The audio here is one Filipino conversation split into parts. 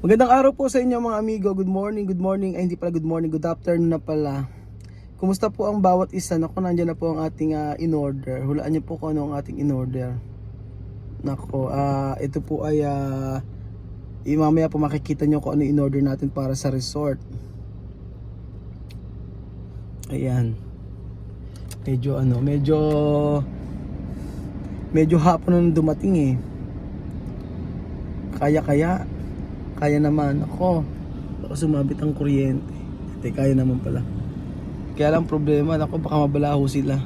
Magandang araw po sa inyo mga amigo. Good morning. Ay hindi pala good morning, good afternoon na pala. Kumusta po ang bawat isa? Naku, nandiyan na po ang ating in-order. Hulaan niyo po kung ano ang ating in-order. Naku, ito po ay mamaya po makikita niyo kung ano in-order natin para sa resort. Ayan. Medyo hapon na dumating eh. Kaya naman. Ako, baka sumabit ang kuryente. Hindi, kaya naman pala. Kaya lang problema, ako baka mabalaho sila.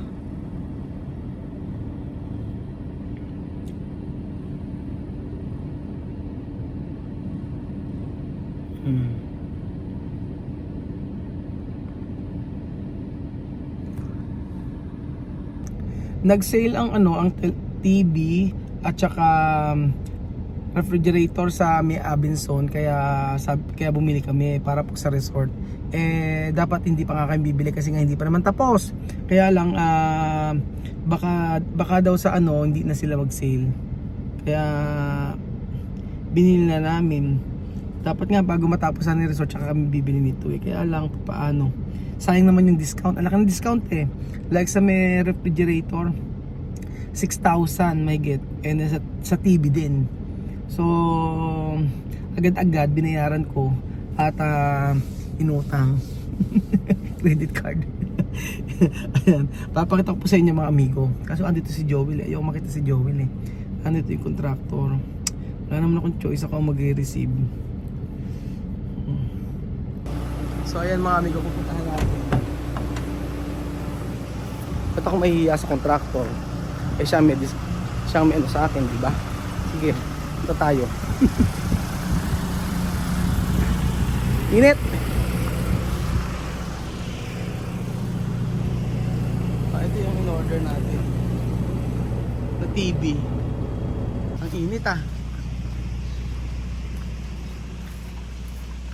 Nag-sale ang TV at saka refrigerator sa may Abenson, kaya bumili kami para po sa resort. Dapat hindi pa nga kami bibili kasi nga hindi pa naman tapos. Kaya lang baka daw sa hindi na sila mag-sale. Kaya binili na namin. Dapat nga bago matapos ang resort tsaka kami bibili nito Kaya lang paano. Sayang naman yung discount. Alaki ng discount Like sa may refrigerator 6,000 may get. And sa TV din. So agad-agad binayaran ko at inutang credit card. Ayan, papakita ko po sa inyo mga amigo. Kaso andito si Joel ayaw makita si Joel andito yung contractor. Wala naman akong choice, ako mag-receive. So ayan mga amigo, pupuntahan natin. Ba't ako mahihiya sa contractor? Siya may sa akin, di ba? Sige, punta tayo. Init! Ito yung in-order natin na TV. Ang init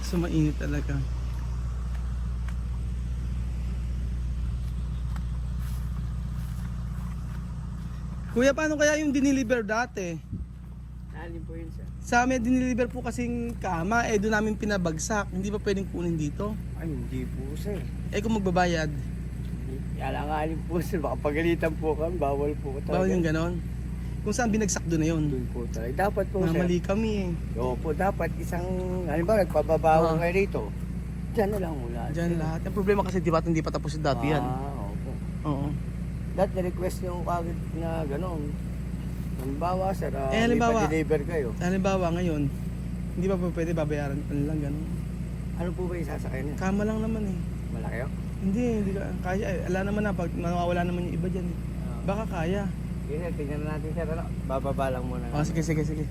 So mainit talaga. Kuya, paano kaya yung diniliver dati? Alin po yun, sir? Sa amin diniliver po kasing kama, doon namin pinabagsak. Hindi ba pwedeng kunin dito? Ay, hindi po, sir. Kung magbabayad? Kaya nga alin po, sir. Baka pagalitan po kami. Bawal po talaga. Bawal yung ganon? Kung saan binagsak doon na yun? Doon po talaga. Dapat po, sir. Mali kami Opo, dapat isang, halimbawa, nagpababawa kayo rito. Diyan na lang mula. Diyan lahat. Ang problema kasi diba hindi pa tapos yung dati yan. Opo. Oo. Dati na-request yung kagad na gano'n. Halimbawa, sir, halimbawa, deliver kayo. Halimbawa ngayon, hindi pa pwede babayaran pa lang gano'n. Ano po ba yung sasakay niya? Kama lang naman Malaki o? Hindi ka kaya. Ala naman na, pag mawawala naman yung iba dyan Baka kaya. Sige, sir, tingnan natin, sir. Bababa lang muna. Sige.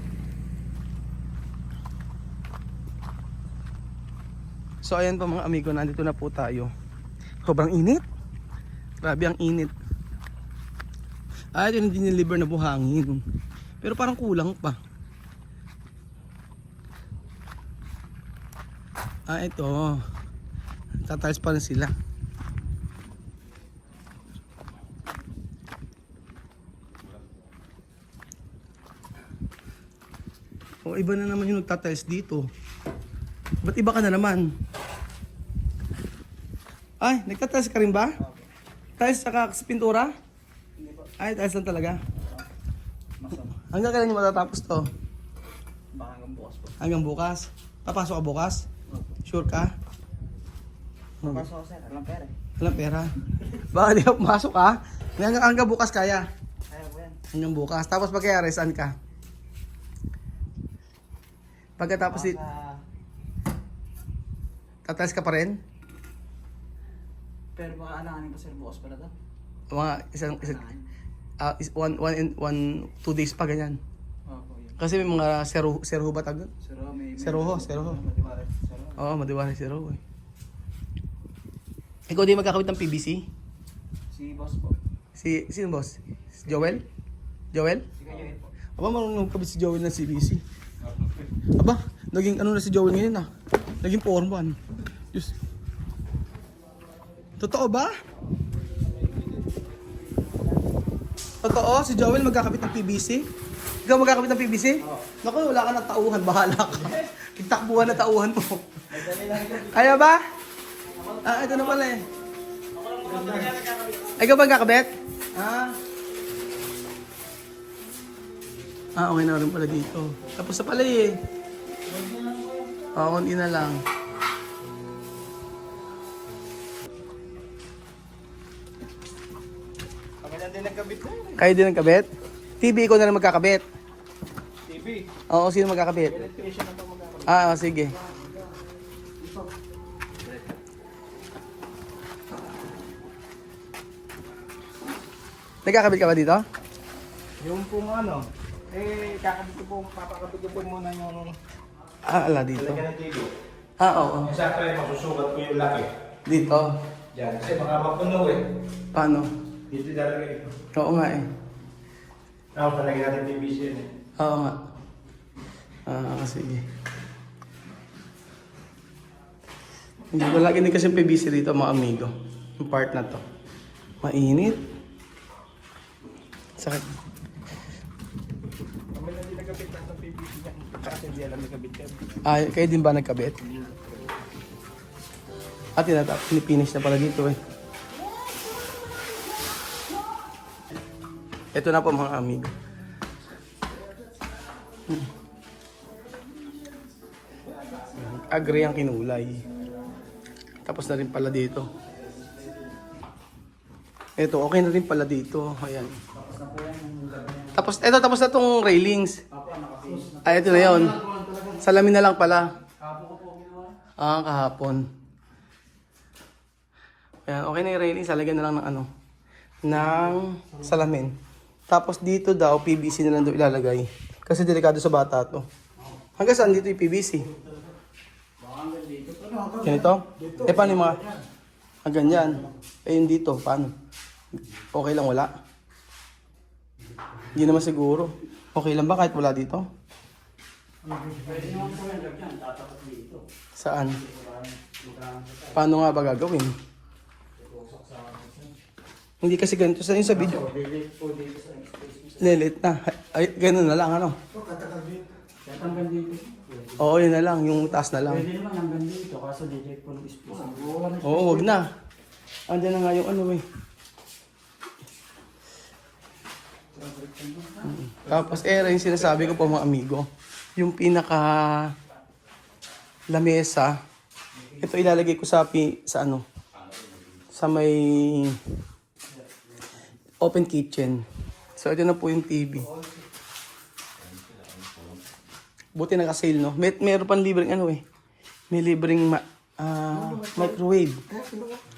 So ayan po mga amigo, nandito na po tayo. Sobrang init. Grabe ang init. Ito yung diniliver na buhangin. Pero parang kulang pa. Ito. Tatiles pa rin sila. Iba na naman yung nagtatiles dito. Ba't iba ka na naman? Ay, nagtatiles ka rin ba? Tiles saka pintura? Ay, tiles lang talaga. Hanggang kailan nyo matatapos to? Hanggang bukas po. Hanggang bukas? Papasok ka bukas? Sure ka? Papasok ko, sir. Alam pera. Walang pera. Baka di ka pumasok hanggang bukas kaya? Kaya po yan. Hanggang bukas. Tapos pagkayari, saan ka? Pagkatapos tatiles ka pa rin? Pero baka alanganin pa, sir. Bukas pala to. Mga isang 2 days pa ganyan. Opo, yun. Kasi may mga seruho ba tag doon? Seruho. Matiwari. Oo, madiwari seruho Ikaw di magkakabit ng PVC? Si boss po. Sino boss? Si Joel? Joel? Si Kayoin po. Aba, marunong magkabit si Joel ng PVC. Aba, naging na si Joel ngayon Naging foreman. Diyos. Totoo ba? Totoo? Si Joel magkakabit ng PVC? Ikaw magkakabit ng PVC? Oo. Naku, wala ka ng tauhan, bahala ka. Takbuhan na tauhan mo. Kaya ba? Ah, ito na pala eh. Ay, ikaw ba kakabit? Ah. Ah, okay na rin pala dito. Tapos na pala eh. Oo, konti na lang. Kami lang din nagkabit na yun. Kayo din ang kabit? TV, ikaw na rin magkakabit. TV. Oo, sino magkakabit? Electrician na ito magkakabit. Ah, sige. Nagkakabit ka ba dito? Yung pong ano, kakabit ko po, papakabit ko po muna yung Ah, ala dito. lagyan ng TV. Ah, oo. Sakto ay masusukat ko yung laki. Dito. Diyan, kasi baka mapuno eh. Paano? Dito talaga eh. Oo nga eh. Tapos talagyan natin PVC yun eh. Oo nga. Ah, sige. Hindi ko lagi din kasi PVC dito mga amigo. Yung part na to. Mainit. Sakit. Kami lang din nagkabit ng PVC niya. Kasi hindi alam nagkabit yan. Ah, kayo din ba nagkabit? At pinipinish na pala dito eh. Ito na po mga amigo. Agree ang kinulay. Tapos na rin pala dito. Ito, okay na rin pala dito. Ayan. Tapos na tong railings. Ay, ito na yun. Salamin na lang pala. Ah, kahapon. Ayan, okay na yung railings. Salagyan na lang ng ano. Ng salamin. Tapos dito daw, PVC na lang daw ilalagay. Kasi delikado sa bata to. Hanggang saan dito yung PVC? Ganito? Eh, paano yung mga... Ah, ganyan. Eh, yung dito, paano? Okay lang wala? Hindi naman siguro. Okay lang ba kahit wala dito? Saan? Paano nga ba gagawin? Hindi kasi ganito sa sa video. Lelit na. Ay, ganun na lang, ano? Oo, yun na lang. Yung taas na lang. Pwede naman hanggang dito, kaso delete po ng space. Oo, wag na. Andiyan na nga yung ano eh. Tapos yung sinasabi ko po mga amigo. Yung pinaka lamesa. Ito ilalagay ko sa ano. Sa may open kitchen. So ito na po yung TV. Buti naka-sale, no? Meron pang libreng ano eh. May libreng microwave.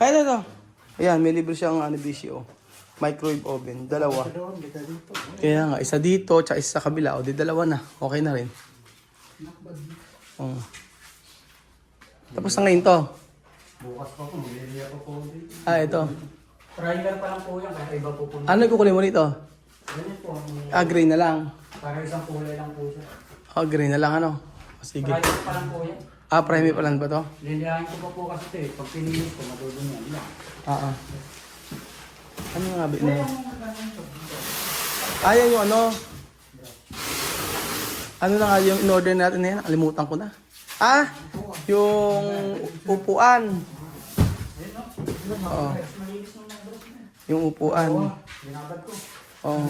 Ay, ito. Ayan, may libre siyang BCO. Microwave oven. Dalawa. Kaya nga, isa dito, tsaka isa sa kabila. O, di dalawa na. Okay na rin. Oh. Tapos na ngayon to. Bukas pa po, magliliya pa po dito. Ah, ito. Trailer pa lang po yan, kaya iba po po. Ano kukunin mo nito? Ganyan po, Ah, gray na lang. para isang kulay lang po siya. Ah, gray na lang ano. Sige. Trailer pa lang po yan. Ah, prime pa lang ba to? Liliyahin ko pa po kasi ito eh. Pag pinilis ko, madudunyan lang. Ah, ah. Ano nga ba na? Ayan yung ano. Ano na nga yung in-order natin na yan? Nakalimutan ko na. Ah, yung upuan. Oo. Yung upuan. Binabad ko. Oo.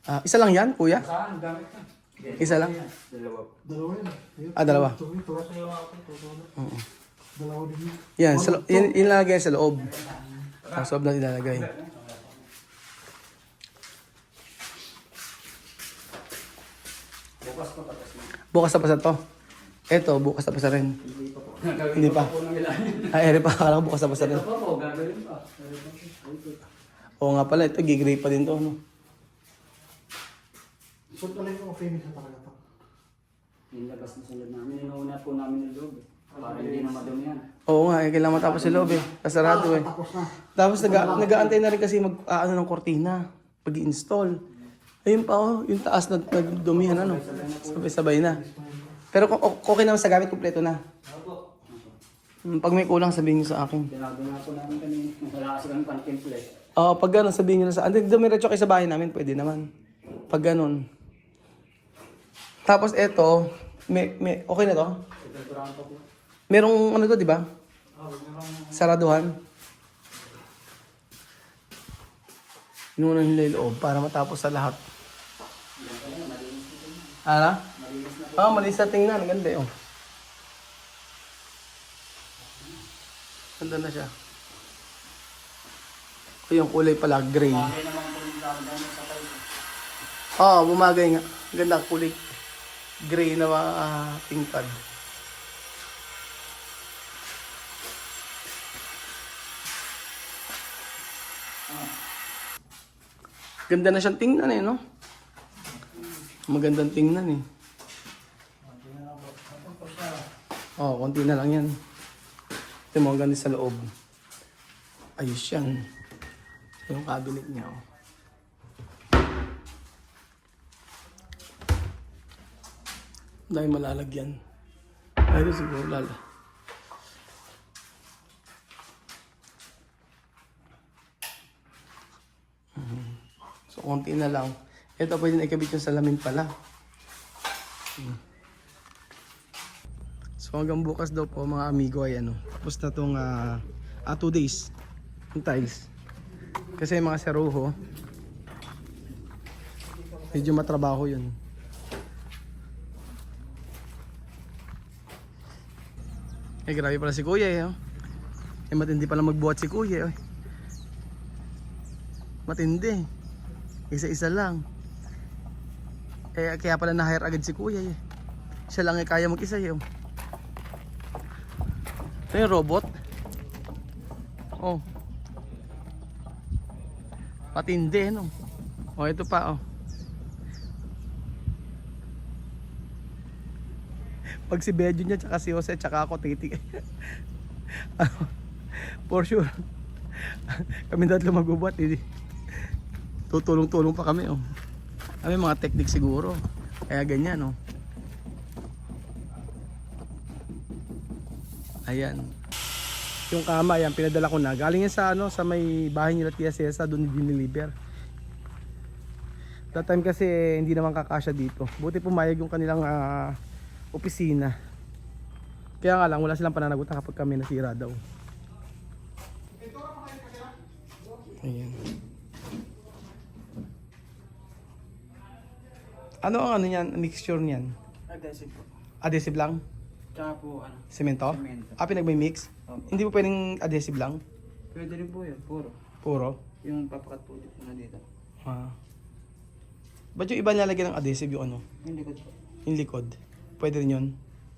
Ah, isa lang yan, kuya? Saan? Gamit na. Isa lang? Dalawa. Ah, dalawa. Oo. Yan, yun ilalagay sa loob. Sa loob na ilalagay. Bukas pa tapos na. Bukas tapos na to. Eto, bukas tapos na rin. Hindi pa. Po ng ilan. Ay, ere pa. Akala ko bukas tapos na rin. Ito pa po, gagawin pa. Oo nga pala, ito gigray pa din to. No? Yung labas na sa loob namin, inuuna po namin yung loob. Para hindi na madumi yan. Oo nga, kailangan matapos sa loob eh. Kasarado eh. Tapos nag-aantay na rin kasi mag-ano ng kortina. Pag-i-install. Ayun pa oh, yung taas na nagdumihan ano. Sabay-sabay na. Pero okay naman sa gamit, kompleto na. Pag may kulang, sabihin niyo sa akin. Pinado nga po namin kanina. Wala kasi kami pan-temple. Oo, pag gano'n, sabihin niyo na sa akin. Dumiretso kayo sa bahay namin, pwede naman. Pag gano'n. Tapos eto, okay na to? Pinagturahan pa po. Merong ano to, di ba? Saraduhan. Inunan nila yung loob para matapos sa lahat. Ano? Malinis na tingnan. Ganda yun. Ganda na siya. O yung kulay pala, gray. Bagay naman po yung dami sa tayo. Oo, bumagay nga. Ganda kulay. Gray na tingpad. Ganda na siyang tingnan no? Magandang tingnan Oh, konti na lang yan. Ito mo, ang ganda sa loob. Ayos yan. Yung cabinet niya, Dahil malalagyan. Ay, ito siguro So, konti na lang. Ito, pwede na ikabit yung salamin pala. So, hanggang bukas daw po, mga amigo, ay tapos na itong 2 days. Yung tiles. Kasi yung mga seruho, medyo matrabaho yun. Grabe pala si kuya matindi pala magbuhat si kuya Matindi. Isa-isa lang. Kaya pala na-hire agad si kuya Siya lang kaya mag-isa Ito yung robot. Matindi ito pa Pag si Bedjo niya, tsaka si Jose, tsaka ako titig. For sure. Kami tatlo magbubuhat. Tutulong-tulong pa kami. Kami mga technique siguro. Kaya ganyan. Ayan. Yung kama, yan, pinadala ko na. Galing yan sa may bahay nila Tia Cesa, doon diniliver. That time kasi hindi naman kakasya dito. Buti pumayag yung kanilang opisina. Kaya nga lang wala silang pananagutan kapag kami nasira daw. Ayan. Ano ang niyan, mixture niyan? Adhesive po. Adhesive lang? Tsaka po Semento? Semento. Pinagmay-mix? Opo. Hindi po pwedeng adhesive lang? Pwede rin po yun, puro. Puro? Yung papakat po dito na dito. Ba't yung iba nilalagyan ng adhesive yung Yung likod po. yung likod? Pwede rin yun?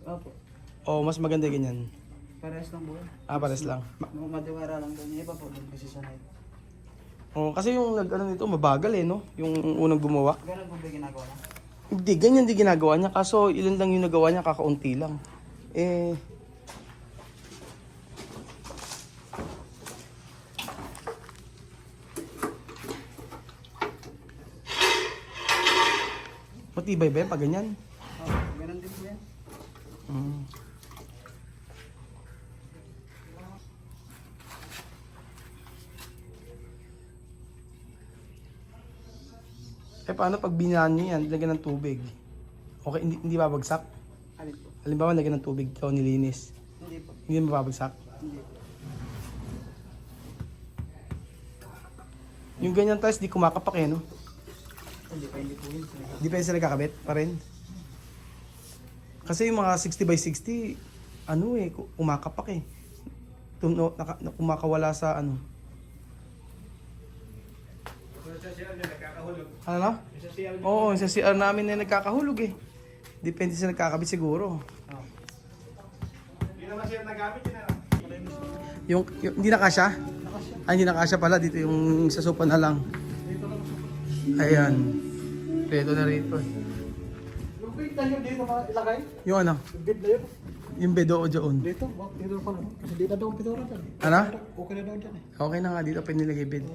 Opo. O mas maganda ganyan? Parehas lang po yun. Pares lang. Madiwara lang doon. Iba po doon kasi sanay. Kasi yung nito mabagal no? Yung unang gumawa. Ganun po ba ginagawa na? Hindi, ganyan di ginagawa niya. Kaso ilan lang yung nagawa niya, kakaunti lang. Matibay ba yan pag ganyan? Ganun din po yan. Paano pag binaan nyo yan, lagyan ng tubig? Okay, hindi babagsak? Alin po? Halimbawa, lagyan ng tubig, ikaw nilinis. Hindi po. Hindi mababagsak? Hindi po. Yung ganyan tayo, di kumakapak no? Hindi po yun. Di pa sila kakabit pa rin? Kasi yung mga 60 by 60, kumakapak kumakawala sa Ano? Oo, sa CR namin na nagkakahulog Depende sa nagkakabit siguro. Hindi naman siya nagamit yun Yung hindi na kasya? Hindi na kasya pala. Dito yung sa sopa na lang. Ayan. Dito na rito. Yung bed na yun dito ilagay? Yung Yung bed na yun? yung bedo o doon. Dito pa naman. Kasi di na daw ang pitura dyan. Ano? Okay na daw dyan Okay na nga dito, pwede nilagay bed.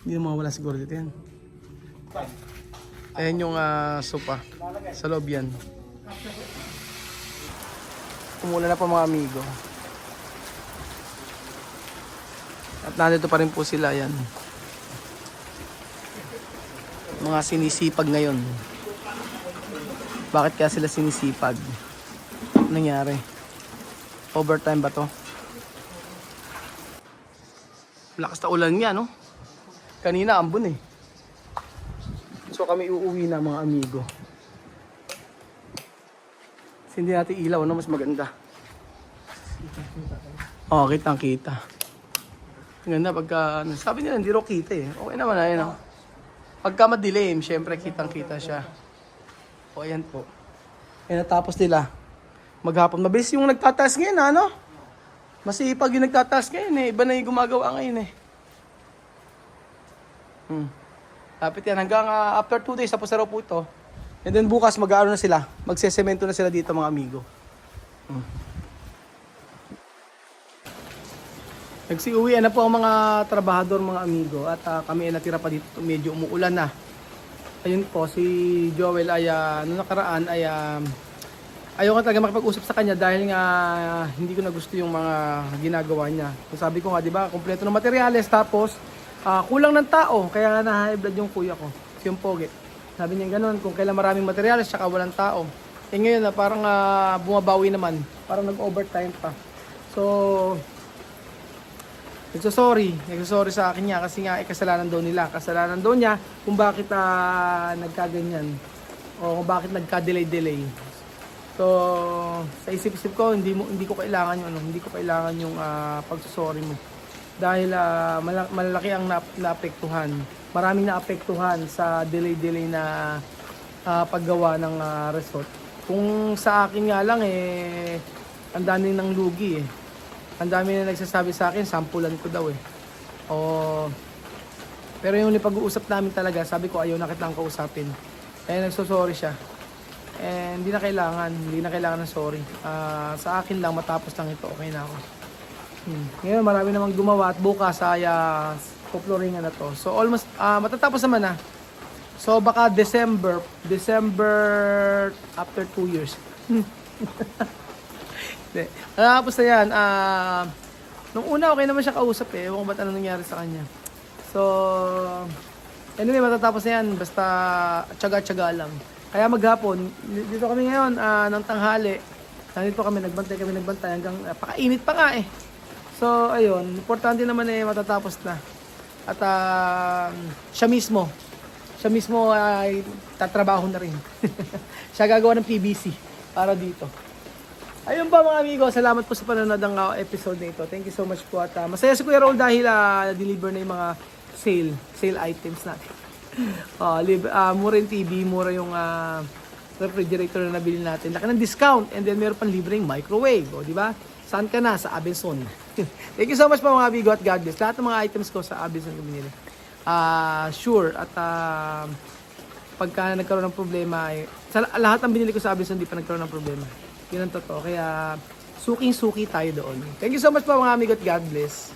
Hindi na mawala siguro dito yan. Ayan yung sopa. Sa loob yan. Umula na po mga amigo. At nandito pa rin po sila yan. Mga sinisipag ngayon. Bakit kaya sila sinisipag? Anong nangyari? Overtime ba to? Lakas na ulan nga, no? Kanina ambon eh. So kami uuwi na mga amigo. Kasi hindi natin ilaw, no? Mas maganda. Oo, kitang kita. Ang ganda pagka, sabi nila hindi raw kita eh. Okay naman ayun, no? Pagka madilim, syempre kitang kita siya. O ayan po. Ayan, natapos nila. Maghapon. Mabilis yung nagtataas ngayon, ano? Masipag yung nagtataas ngayon eh. Iba na yung gumagawa ngayon eh. Lapit yan. Hanggang after 2 days, tapos na raw po ito. And then bukas, mag-aano na sila. Magsesemento na sila dito mga amigo. Nagsiuwian na po ang mga trabahador, mga amigo. At kami ay natira pa dito. Medyo umuulan na. Ayun po, si Joel ay, noong nakaraan ay... ayaw ko talaga makipag-usap sa kanya dahil nga hindi ko na gusto yung mga ginagawa niya. So sabi ko nga, di ba, kumpleto ng materyales tapos kulang ng tao. Kaya na-high blood yung kuya ko, yung pogi. Sabi niya gano'n, kung kailan maraming materyales tsaka walang tao. Eh ngayon na parang bumabawi naman, parang nag-overtime pa. So, nagsasorry sa akin niya kasi nga kasalanan daw nila. Kasalanan daw niya kung bakit nagkaganyan o kung bakit nagka-delay. So, sa isip-isip ko, hindi ko kailangan yung hindi ko kailangan yung pagsusori mo. Dahil malaki ang naapektuhan. Maraming naapektuhan sa delay na paggawa ng resort. Kung sa akin nga lang ang dami ng lugi eh. Ang dami na nagsasabi sa akin, sampulan ko daw eh. Pero yung pag-uusap namin talaga, sabi ko ayaw na kitang kausapin. Kaya nagsosorry siya. And hindi na kailangan ng sorry. Sa akin lang, matapos lang ito, okay na ako. Ngayon, marami namang gumawa at bukas ay poploringan na to. So almost, matatapos naman na. So baka December after 2 years. Natapos na yan. Nung una, okay naman siya kausap eh. Ewan ko ba't ano nangyari sa kanya. So, anyway, matatapos na yan. Basta tsaga-tsaga lang. Kaya maghapon, dito kami ngayon ng tanghali. Nandito kami, nagbantay hanggang pakainit pa nga eh. So, ayun, importante naman matatapos na. At siya mismo ay tatrabaho na rin. Siya gagawa ng PVC para dito. Ayun pa mga amigo, salamat po sa panonood ng episode na ito. Thank you so much po at masaya si Kuya Raul dahil deliver na yung mga sale items natin. Mura yung TV, mura yung refrigerator na nabili natin. Laki ng discount and then meron pang libreng microwave. O, di ba? Saan ka na? Sa Abenson. Thank you so much po mga amigo at God bless. Lahat ng mga items ko sa Abenson ko binili. Sure. At pagka nagkaroon ng problema, lahat ng binili ko sa Abenson hindi pa nagkaroon ng problema. Yun ang totoo. Kaya suking-suki tayo doon. Thank you so much po mga amigo at God bless.